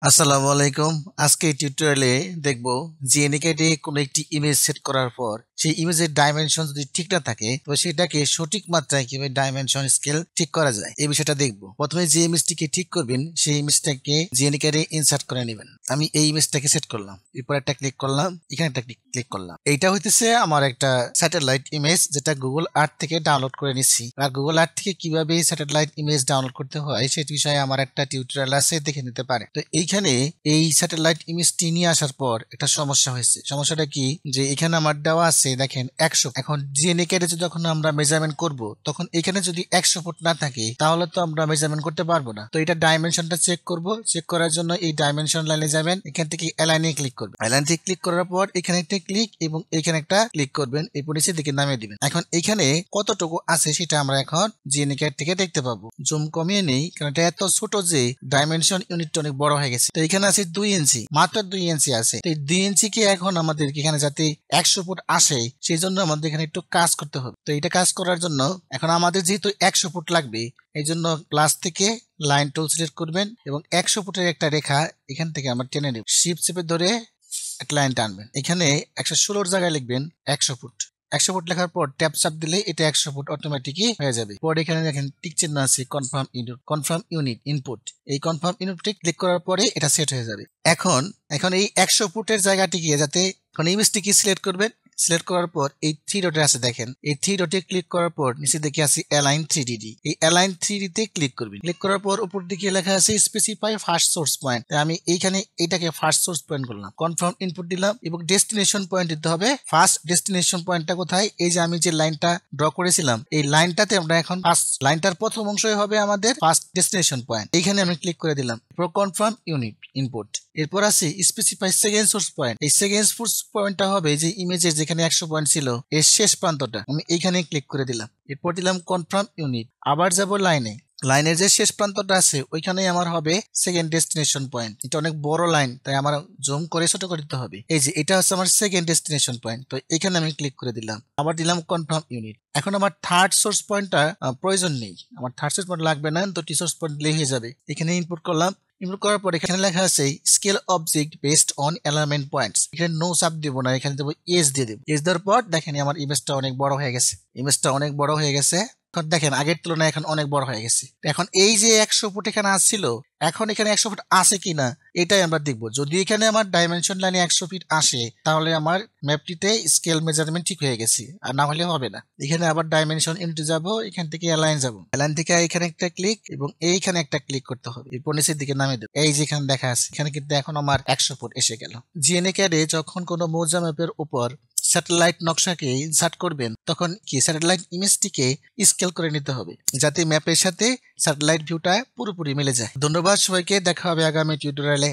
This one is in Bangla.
আসসালামু আলাইকুম। আজকে এই টিউটোরিয়ালে দেখব জিএনএ কোনো একটি ইমেজ সেট করার পর সেই ইমেজের ডাইমেনশন যদি ঠিক না থাকে তবে সেটাকে সঠিক মাত্রায় কিভাবে ডাইমেনশন স্কেল ঠিক করা যায় এই বিষয়টা দেখব। প্রথমে যে ইমেজটিকে ঠিক করবেন সেই ইমেজটাকে জিএনএ ইনসার্ট করে নেবেন। আমি এই ইমেজটাকে সেট করলাম, এরপর একটা ক্লিক করলাম, এখানে একটা ক্লিক করলাম। এইটা হইতেছে আমার একটা স্যাটেলাইট ইমেজ যেটা গুগল আর্থ থেকে ডাউনলোড করে নিচ্ছি। আর গুগল আর্থ থেকে কিভাবে স্যাটেলাইট ইমেজ ডাউনলোড করতে হয় সেই বিষয়ে আমার একটা টিউটোরিয়াল আছে, দেখে নিতে পারে। তো এইখানে এই স্যাটেলাইট ইমেজটি নিয়ে আসার পর একটা সমস্যা হয়েছে। সমস্যাটা কি, যে এখানে আমার দেওয়া আছে দেখেন 100। এখন জিএনএ যখন আমরা মেজারমেন্ট করব তখন এখানে যদি 100 ফুট না থাকে তাহলে তো আমরা মেজারমেন্ট করতে পারবো না। তো এটা ডাইমেনশনটা চেক করব। চেক করার জন্য এই ডাইমেনশন লাইনে যাবেন, এখান থেকে অ্যালাইনে ক্লিক করবেন। অ্যালাইন থেকে ক্লিক করার পর এখানে একটা ক্লিক এবং এখানে একটা ক্লিক করবেন, এরপর নিচের দিকে নামিয়ে দিবেন। এখন এখানে কতটুকু আছে সেটা আমরা এখন জিএনএ থেকে দেখতে পাবো। জুম কমিয়ে নেই কারণ এটা এত ছোট যে ডাইমেনশন ইউনিটটা অনেক বড় হয়ে গেছে। তো এখানে আছে 2 ইঞ্চি, মাত্র 2 ইঞ্চি আছে। তো এই 2 ইঞ্চি কে এখন আমাদের এখানে যাতে 100 ফুট আসে সেই জন্য আমাদের এখানে একটু কাজ করতে হবে। তো এটা কাজ করার জন্য এখন আমাদের যেহেতু 100 ফুট লাগবে এই জন্য প্লাস থেকে লাইন টুল সিলেক্ট করবেন এবং 100 ফুটের একটা রেখা এখান থেকে আমরা টেনে নেব। শিফট চেপে ধরে একটা লাইন টানবেন। এখানে 116 জায়গায় লিখবেন 100 ফুট। 100 ফুট লেখার পর ট্যাপ চাপ দিলে এটা 100 ফুট অটোমেটিকই হয়ে যাবে। পরে এখানে দেখেন টিক চিহ্ন আছে, কনফার্ম ইউনিট ইনপুট। এই কনফার্ম ইউনিটে ক্লিক করার পরে এটা সেট হয়ে যাবে। এখন এই 100 ফুটের জায়গাটি গিয়ে যাতে এখন ইমেজটিকে সিলেক্ট করবেন। সিলেক্ট করার পর এই 3 ডটে আছে দেখেন, এই 3 ডটে ক্লিক করার পর নিচে দেখে আছে অ্যালাইন 3ডি। এই অ্যালাইন 3ডি তে ক্লিক করবেন। ক্লিক করার পর উপর দিকে লেখা আছে স্পেসিফাই ফার্স্ট সোর্স পয়েন্ট। আমি এইখানে এটাকে ফার্স্ট সোর্স পয়েন্ট করলাম, কনফার্ম ইনপুট দিলাম এবং ডেস্টিনেশন পয়েন্ট দিতে হবে। ফার্স্ট ডেস্টিনেশন পয়েন্টটা কোথায়, এই যে আমি যে লাইনটা ড্র করেছিলাম এই লাইনটাতে আমরা এখন ফার্স্ট লাইনটার প্রথম অংশই হবে আমাদের ফার্স্ট ডেস্টিনেশন পয়েন্ট। এইখানে আমি ক্লিক করে দিলাম, কনফার্ম ইউনিট ইনপুট। এরপর আছে স্পেসিফাই সেকেন্ড সোর্স পয়েন্ট। এই সেকেন্ড সোর্স পয়েন্টটা হবে যে ইমেজের যেখানে 100 পয়েন্ট ছিল এর শেষ প্রান্তটা। আমি এইখানে ক্লিক করে দিলাম, এরপর দিলাম কনফার্ম ইউনিট। আবার যাব লাইনে, লাইনের যে শেষ প্রান্তটা আছে ওইখানেই আমার হবে সেকেন্ড ডেস্টিনেশন পয়েন্ট। এটা অনেক বড় লাইন তাই আমার জুম করে ছোট করে দিতে হবে। এই যে এটা হচ্ছে আমার সেকেন্ড ডেস্টিনেশন পয়েন্ট। তো এখানে আমি ক্লিক করে দিলাম, আবার দিলাম কনফার্ম ইউনিট। এখন আমার থার্ড সোর্স পয়েন্টটা প্রয়োজন নেই, আমার থার্ড সোর্স পয়েন্ট লাগবে না, তো টি সোর্স পয়েন্ট দিলেই হয়ে যাবে। এখানে ইনপুট করলাম। ইনপুট করার পর এখানে লেখা আছে scale object based on alignment points. এখানে নো চাপ দিব না, এখানে দেবো এস দিয়ে দেবো। এস দেওয়ার পর দেখেন আমার ইমেজটা অনেক বড় হয়ে গেছে। ইমেজটা অনেক বড় হয়ে গেছে। এখন দেখেন আগের তুলনায় এখন অনেক বড় হয়ে গেছে। এখন এই যে 100 ফুট এখানে আসছিল, এখন এখানে 100 ফুট আসে কিনা এটাই আমরা দেখবো। যদি এখানে আমার ডাইমেনশন লাইনে 100 ফিট আসে তাহলে আমার ম্যাপটিতে স্কেল মেজারমেন্ট ঠিক হয়ে গেছে, আর না হলে হবে না। এখানে আবার ডাইমেনশন ইউনিটে যাব, এখান থেকে অ্যালাইন যাব। অ্যালাইন থেকে এখানে একটা ক্লিক এবং এইখানে একটা ক্লিক করতে হবে, এরপর নিচের দিকে নামিয়ে দেবো। এই যেখানে দেখা আছে এখানে কিন্তু এখন আমার 100 ফুট এসে গেল। জিএনএ যখন কোনো মৌজা ম্যাপের উপর স্যাটেলাইট নকশাকে ইনসার্ট করবেন তখন কি স্যাটেলাইট ইমেজটিকে স্কেল করে নিতে হবে যাতে ম্যাপের সাথে স্যাটেলাইট ভিউটা পুরোপুরি মিলে যায়। ধন্যবাদ সবাইকে, দেখা হবে আগামী টিউটোরিয়ালে।